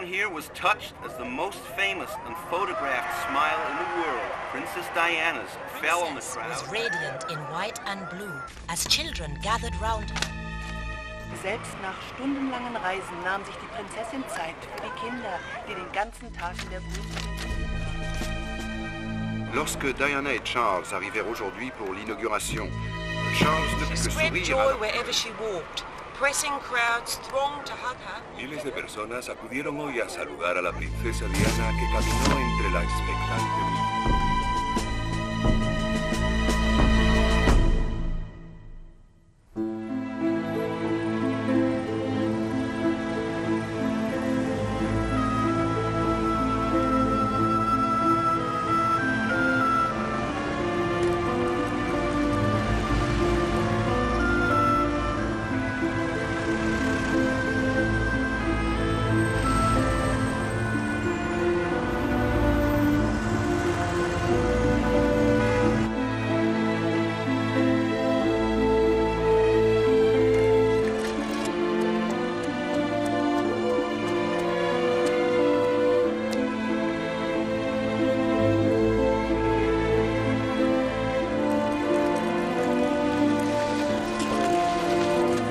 Everyone here was touched as the most famous and photographed smile in the world, Princess Diana's, fell on the crowd. Was radiant in white and blue as children gathered round her. Selbst nach stundenlangen Reisen nahm sich die Prinzessin Zeit für die Kinder, die den ganzen Tag in der Brust sind. Lorsque Diana et Charles arrivèrent aujourd'hui pour l'inauguration, Charles ne put que sourire. Joy wherever she walked. Pressing crowds thronged to hug her. Miles de personas acudieron hoy a saludar a la princesa Diana que caminó entre la expectante multitud.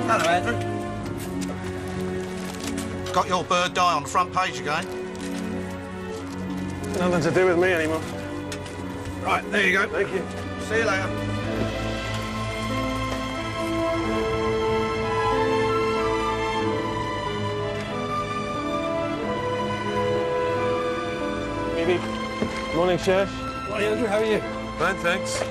Hello, Andrew. Got your bird die on the front page again? Nothing to do with me anymore. Right, there you go. Thank you. See you later. Maybe. Morning, Chef. Hi, Andrew. How are you? Fine, thanks.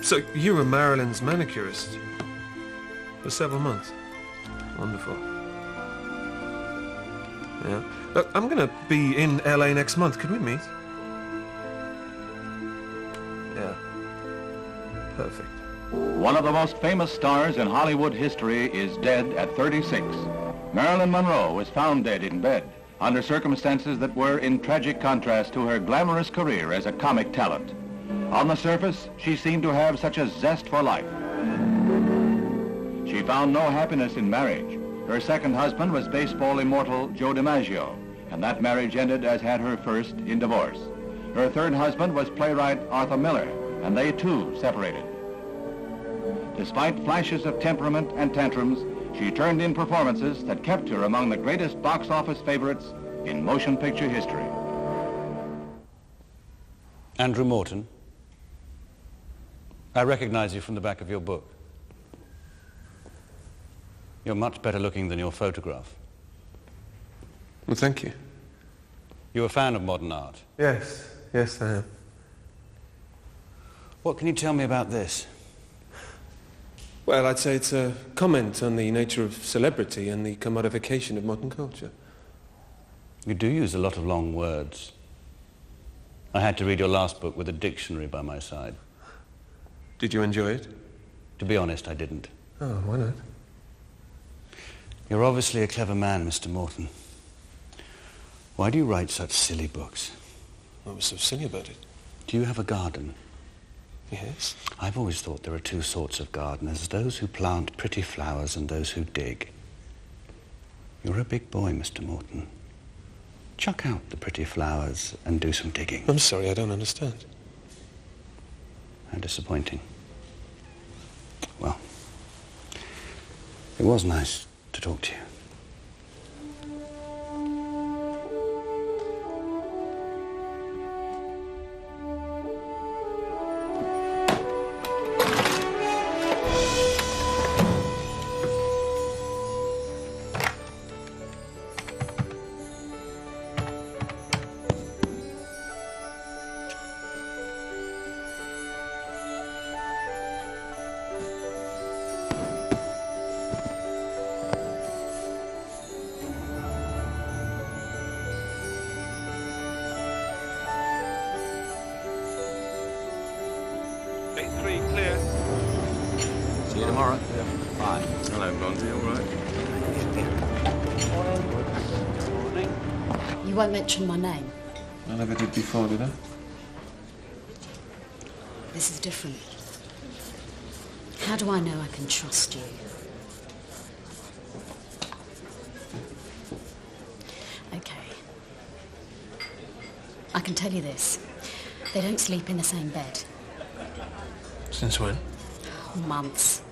So you were Marilyn's manicurist for several months. Wonderful. Yeah. Look, I'm going to be in LA next month. Could we meet? Yeah. Perfect. One of the most famous stars in Hollywood history is dead at 36. Marilyn Monroe was found dead in bed under circumstances that were in tragic contrast to her glamorous career as a comic talent. On the surface, she seemed to have such a zest for life. She found no happiness in marriage. Her second husband was baseball immortal Joe DiMaggio, and that marriage ended as had her first in divorce. Her third husband was playwright Arthur Miller, and they too separated. Despite flashes of temperament and tantrums, she turned in performances that kept her among the greatest box office favorites in motion picture history. Andrew Morton, I recognize you from the back of your book. You're much better looking than your photograph. Well, thank you. You're a fan of modern art? Yes, yes, I am. What can you tell me about this? Well, I'd say it's a comment on the nature of celebrity and the commodification of modern culture. You do use a lot of long words. I had to read your last book with a dictionary by my side. Did you enjoy it? To be honest, I didn't. Oh, why not? You're obviously a clever man, Mr. Morton. Why do you write such silly books? What was so silly about it? Do you have a garden? Yes. I've always thought there are two sorts of gardeners, those who plant pretty flowers and those who dig. You're a big boy, Mr. Morton. Chuck out the pretty flowers and do some digging. I'm sorry, I don't understand. How disappointing. Well, it was nice to talk to you. See you tomorrow. Yeah. Bye. Hello, Blondie. All right? You won't mention my name. I never did before, did I? This is different. How do I know I can trust you? Okay. I can tell you this. They don't sleep in the same bed. Since when? Months.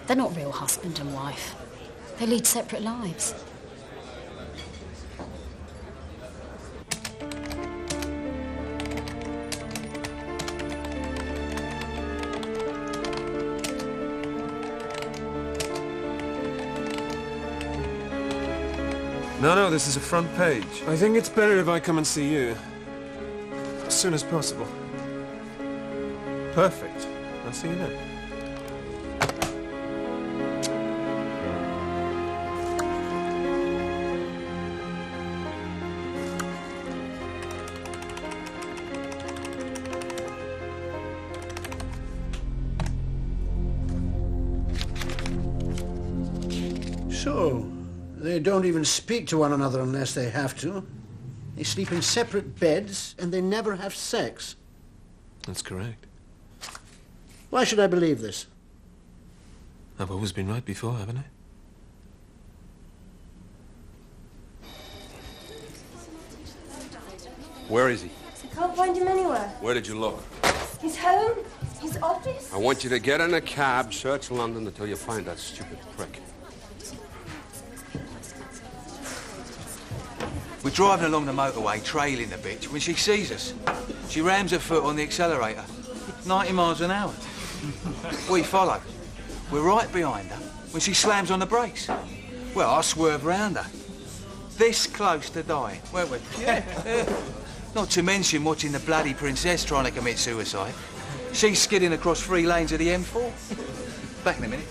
They're not real husband and wife. They lead separate lives. No, this is a front page. I think it's better if I come and see you. As soon as possible. Perfect. I'll see you then. So, they don't even speak to one another unless they have to. They sleep in separate beds and they never have sex. That's correct. Why should I believe this? I've always been right before, haven't I? Where is he? I can't find him anywhere. Where did you look? His home, his office. I want you to get in a cab, search London until you find that stupid prick. We're driving along the motorway, trailing the bitch, when she sees us. She rams her foot on the accelerator. 90 miles an hour. We follow. We're right behind her when she slams on the brakes. Well, I swerve round her. This close to dying, weren't we? Yeah. Not to mention watching the bloody princess trying to commit suicide. She's skidding across 3 lanes of the M4. Back in a minute.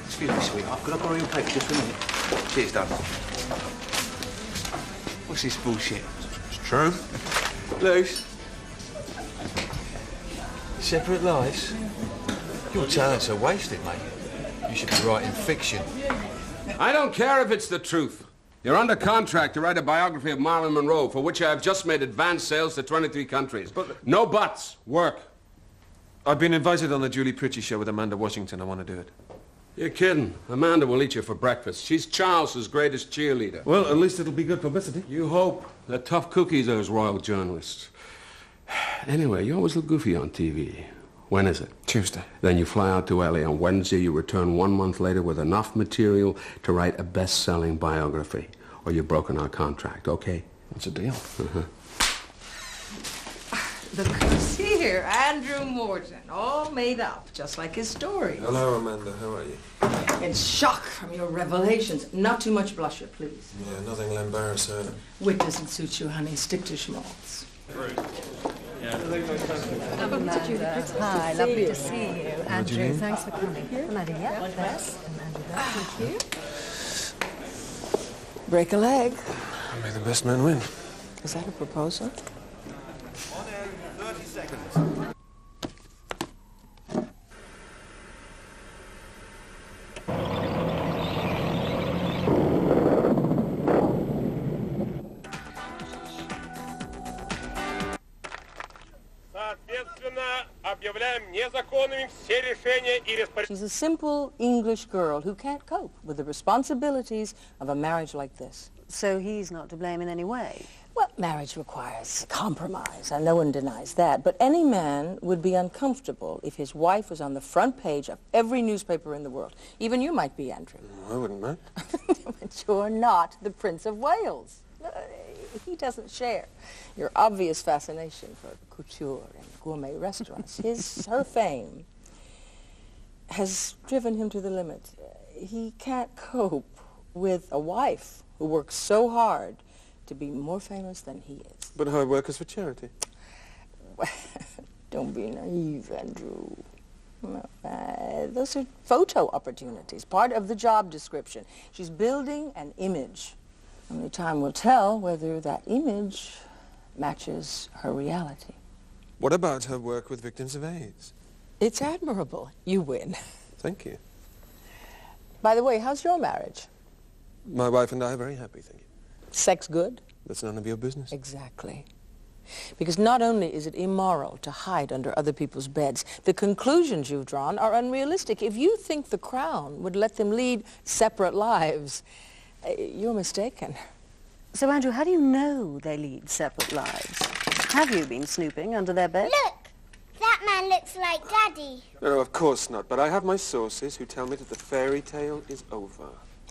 Excuse me, sweetheart. Could I borrow your paper just for a minute? Cheers, darling. What's this bullshit? It's true. Luce. Separate lives? Your talents are wasted, mate. You should be writing fiction. I don't care if it's the truth. You're under contract to write a biography of Marilyn Monroe, for which I have just made advance sales to 23 countries. But no buts. Work. I've been invited on the Julie Pritchie show with Amanda Washington. I want to do it. You're kidding. Amanda will eat you for breakfast. She's Charles's greatest cheerleader. Well, at least it'll be good publicity. You hope. They're tough cookies, those royal journalists. Anyway, you always look goofy on TV. When is it? Tuesday. Then you fly out to LA on Wednesday. You return 1 month later with enough material to write a best-selling biography. Or you've broken our contract, okay? What's the deal? Look who's here, Andrew Morton, all made up, just like his story. Hello, Amanda. How are you? In shock from your revelations. Not too much blusher, please. Yeah, nothing will embarrass her. Wit doesn't suit you, honey. Stick to schmaltz. Hi, lovely to see you. Andrew, thanks for coming. Amanda, yeah, yes. Amanda, thank you. Break a leg. May the best man win. Is that a proposal? 30 seconds. She's a simple English girl who can't cope with the responsibilities of a marriage like this. So he's not to blame in any way? Well, marriage requires compromise, and no one denies that. But any man would be uncomfortable if his wife was on the front page of every newspaper in the world. Even you might be, Andrew. I wouldn't, man. But you're not the Prince of Wales. He doesn't share your obvious fascination for couture and gourmet restaurants. Her fame has driven him to the limit. He can't cope with a wife who works so hard to be more famous than he is. But her work is for charity. Don't be naive, Andrew. Those are photo opportunities, part of the job description. She's building an image. Only time will tell whether that image matches her reality. What about her work with victims of AIDS? It's admirable. You win. Thank you. By the way, how's your marriage? My wife and I are very happy, thank you. Sex good? That's none of your business. Exactly. Because not only is it immoral to hide under other people's beds, the conclusions you've drawn are unrealistic. If you think the Crown would let them lead separate lives, you're mistaken. So, Andrew, how do you know they lead separate lives? Have you been snooping under their bed? Look! That man looks like Daddy. No, of course not, but I have my sources who tell me that the fairy tale is over.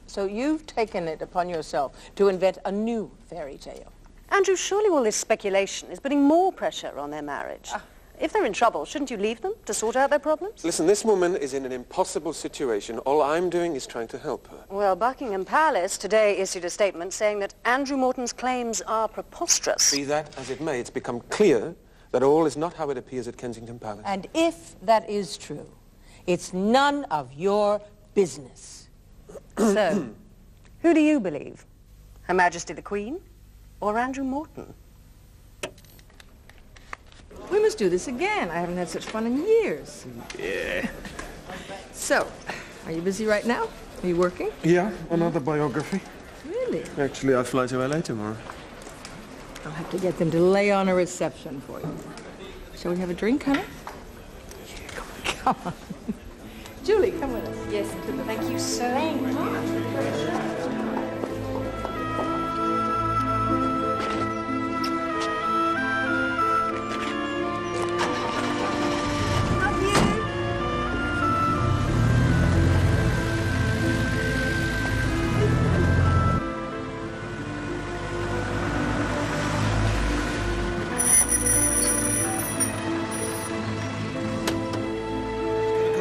So you've taken it upon yourself to invent a new fairy tale. Andrew, surely all this speculation is putting more pressure on their marriage. If they're in trouble, shouldn't you leave them to sort out their problems? Listen, this woman is in an impossible situation. All I'm doing is trying to help her. Well, Buckingham Palace today issued a statement saying that Andrew Morton's claims are preposterous. Be that as it may, it's become clear that all is not how it appears at Kensington Palace. And if that is true, it's none of your business. So, who do you believe? Her Majesty the Queen or Andrew Morton? We must do this again. I haven't had such fun in years. Yeah. So, are you busy right now? Are you working? Yeah, another biography. Really? Actually, I fly to LA tomorrow. I'll have to get them to lay on a reception for you. Shall we have a drink, honey? Come on. Julie, come with us. Yes, thank you so much.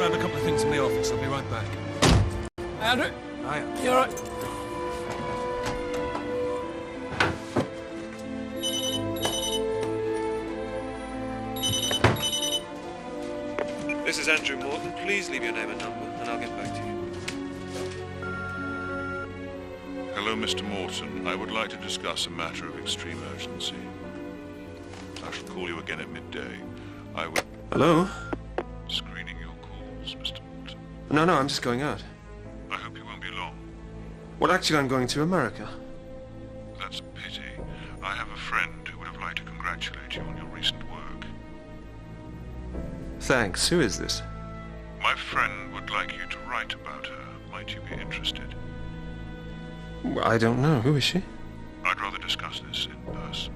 Grab a couple of things in the office. I'll be right back. Andrew? Hiya. You all right? This is Andrew Morton. Please leave your name and number, and I'll get back to you. Hello, Mr. Morton. I would like to discuss a matter of extreme urgency. I shall call you again at midday. I would... Hello? Screening your calls, Mr. Morton. No, I'm just going out. I hope you won't be long. Well, actually, I'm going to America. That's a pity. I have a friend who would have liked to congratulate you on your recent work. Thanks. Who is this? My friend would like you to write about her. Might you be interested? Well, I don't know. Who is she? I'd rather discuss this in person.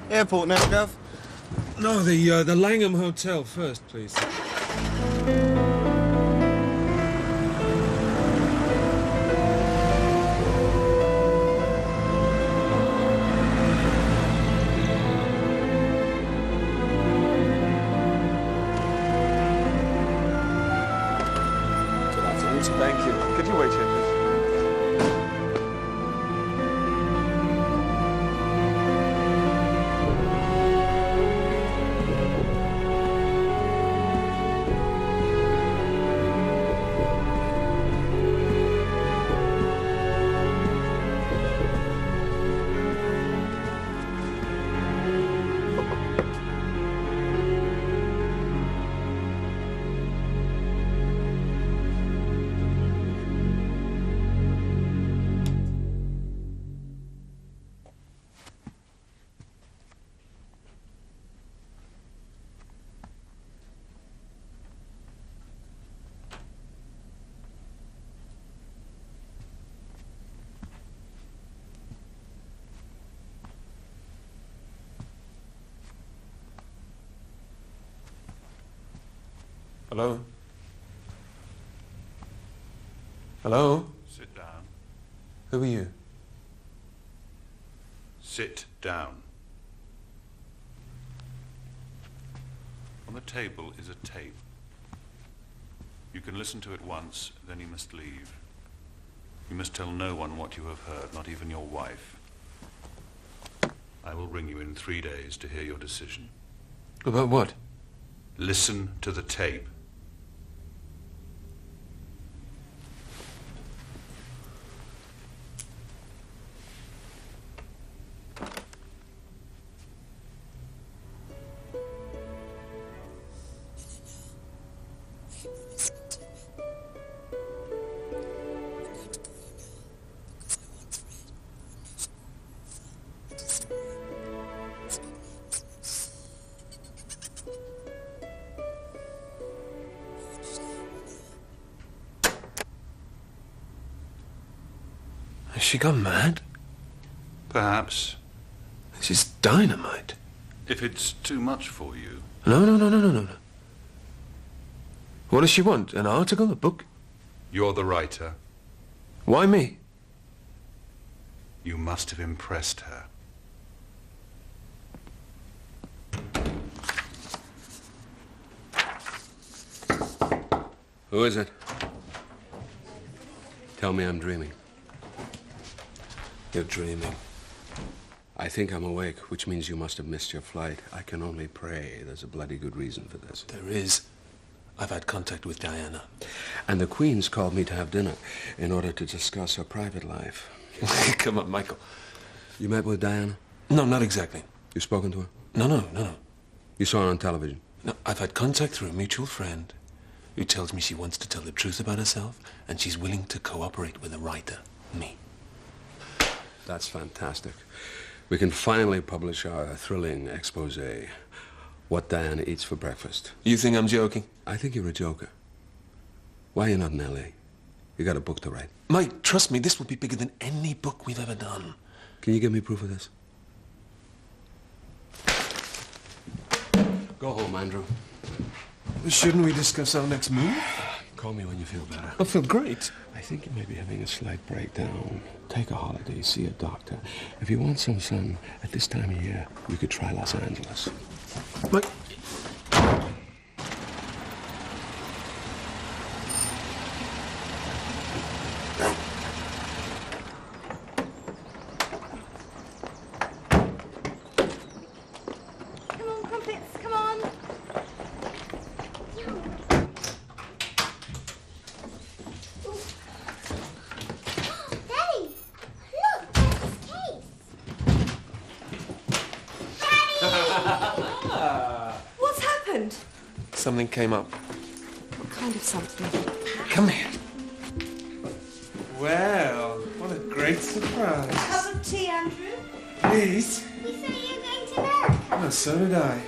Airport now, Gov. No, the Langham Hotel first, please. Thank you. Could you wait here, please? Hello? Hello? Sit down. Who are you? Sit down. On the table is a tape. You can listen to it once, then you must leave. You must tell no one what you have heard, not even your wife. I will ring you in 3 days to hear your decision. About what? Listen to the tape. Has she gone mad? Perhaps. This is dynamite. If it's too much for you. No. What does she want? An article? A book? You're the writer. Why me? You must have impressed her. Who is it? Tell me I'm dreaming. You're dreaming. I think I'm awake, which means you must have missed your flight. I can only pray there's a bloody good reason for this. There is. I've had contact with Diana. And the Queen's called me to have dinner in order to discuss her private life. Come on, Michael. You met with Diana? No, not exactly. You spoken to her? No. You saw her on television? No, I've had contact through a mutual friend who tells me she wants to tell the truth about herself and she's willing to cooperate with a writer, me. That's fantastic. We can finally publish our thrilling expose. What Diana eats for breakfast. You think I'm joking? I think you're a joker. Why are you not in L.A.? You got a book to write. Mike, trust me, this will be bigger than any book we've ever done. Can you give me proof of this? Go home, Andrew. Shouldn't we discuss our next move? Call me when you feel better. I feel great. I think you may be having a slight breakdown. Take a holiday, see a doctor. If you want some sun, at this time of year, we could try Los Angeles. Mike. Come on, Crumpets, come on. Daddy, look, there's his case. What's happened? Something came up. What kind of something? Come here. Well, what a great surprise. Cup of tea, Andrew. Please. You said you were going to America. Oh, so did I.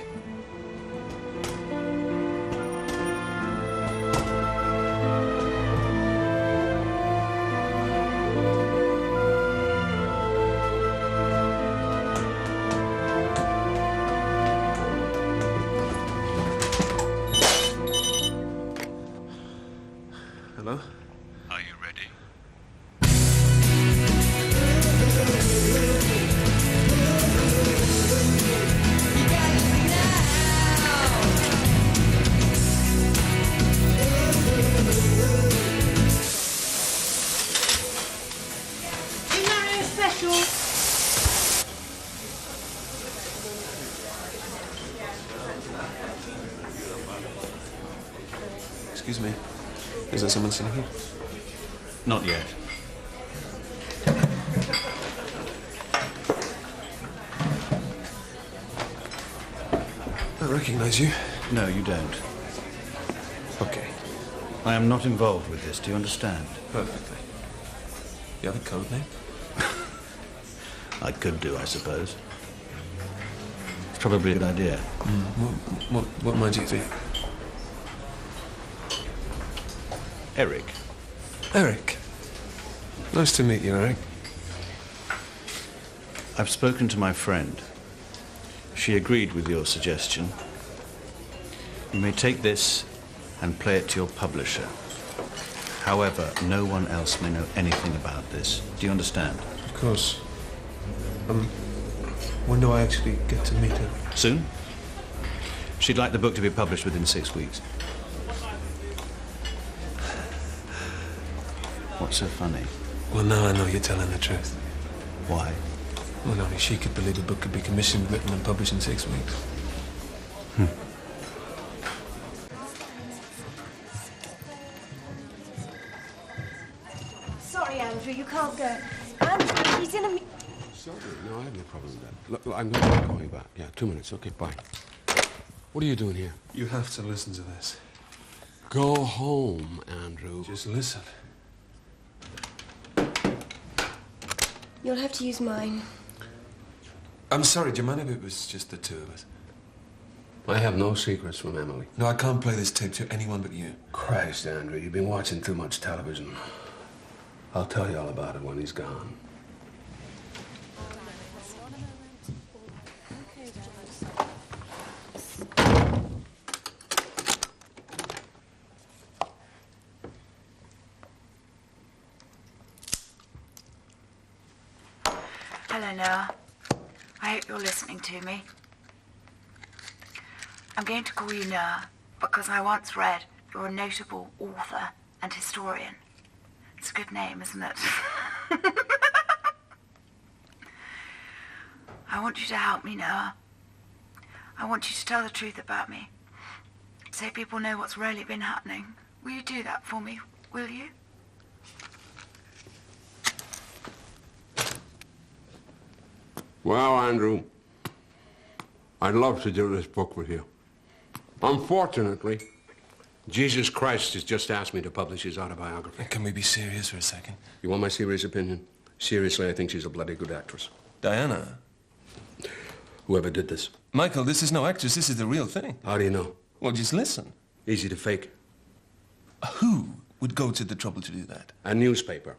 Hello? Are you ready? Tomorrow special. Excuse me. Is there someone sitting here? Not yet. I recognize you. No, you don't. Okay. I am not involved with this, do you understand? Perfectly. You have a code name? I could do, I suppose. It's probably a good idea. What might you think? Eric. Eric. Nice to meet you, Eric. I've spoken to my friend. She agreed with your suggestion. You may take this and play it to your publisher. However, no one else may know anything about this. Do you understand? Of course. When do I actually get to meet her? Soon. She'd like the book to be published within 6 weeks. What's so funny? Well, now I know you're telling the truth. Why? Well, only she could believe a book could be commissioned, written, and published in 6 weeks. Sorry, Andrew, you can't go. Andrew, he's in a... Sorry, no, I have no problem with that. Look, I'm going to call you back. Yeah, 2 minutes. Okay, bye. What are you doing here? You have to listen to this. Go home, Andrew. Just listen. You'll have to use mine. I'm sorry, do you mind if it was just the two of us? I have no secrets from Emily. No, I can't play this tape to anyone but you. Christ, Andrew, you've been watching too much television. I'll tell you all about it when he's gone. Hello, Noah. I hope you're listening to me. I'm going to call you Noah because I once read you're a notable author and historian. It's a good name, isn't it? I want you to help me, Noah. I want you to tell the truth about me, so people know what's really been happening. Will you do that for me? Will you? Well, Andrew, I'd love to do this book with you. Unfortunately, Jesus Christ has just asked me to publish his autobiography. Can we be serious for a second? You want my serious opinion? Seriously, I think she's a bloody good actress. Diana? Whoever did this. Michael, this is no actress. This is the real thing. How do you know? Well, just listen. Easy to fake. Who would go to the trouble to do that? A newspaper.